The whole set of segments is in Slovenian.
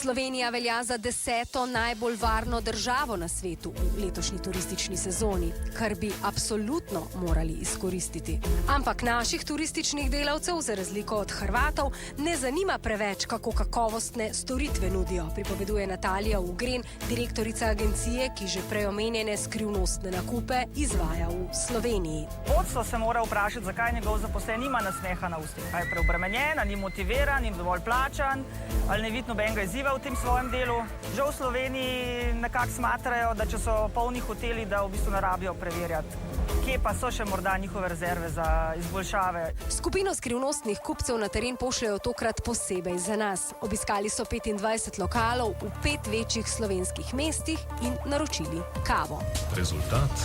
Slovenija velja za 10. najbolj varno državo na svetu v letošnji turistični sezoni, kar bi absolutno morali izkoristiti. Ampak naših turističnih delavcev, za razliko od Hrvatov, ne zanima preveč, kako kakovostne storitve nudijo, pripoveduje Natalija Ugren, direktorica agencije, ki že prej omenjene skrivnostne nakupe izvaja v Sloveniji. Vodstvo se mora vprašati, zakaj njegov zaposlen nima nasmeha na ustih. Ali je preobremenjen, ali ni motiviran, ni dovolj plačan, ali ne vidi nobenega izziva v tem svojem delu. Žal v Sloveniji nekako smatrajo, da če so polni hoteli, da v bistvu ne rabijo preverjati, kje pa so še morda njihove rezerve za izboljšave. Skupino skrivnostnih kupcev na teren pošljajo tokrat posebej za nas. Obiskali so 25 lokalov v 5 večjih slovenskih mestih in naročili kavo. Rezultat?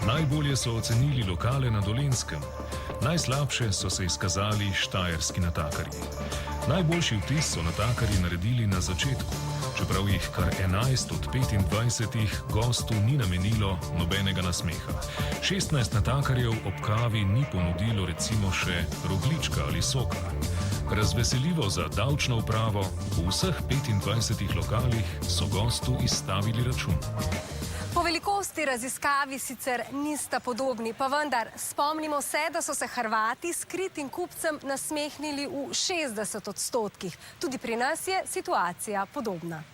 Najbolje so ocenili lokale na Dolenjskem. Najslabše so se izkazali štajerski natakarji. Najboljši vtis so natakarji naredili na začetku, čeprav jih kar 11 od 25 gostu ni namenilo nobenega nasmeha. 16 natakarjev ob kavi ni ponudilo recimo še rogljička ali soka. Razveseljivo za davčno upravo, v vseh 25 lokalih so gostu izstavili račun. Po velikosti raziskavi sicer nista podobni, pa vendar spomnimo se, da so se Hrvati skritim kupcem nasmehnili v 60%. Tudi pri nas je situacija podobna.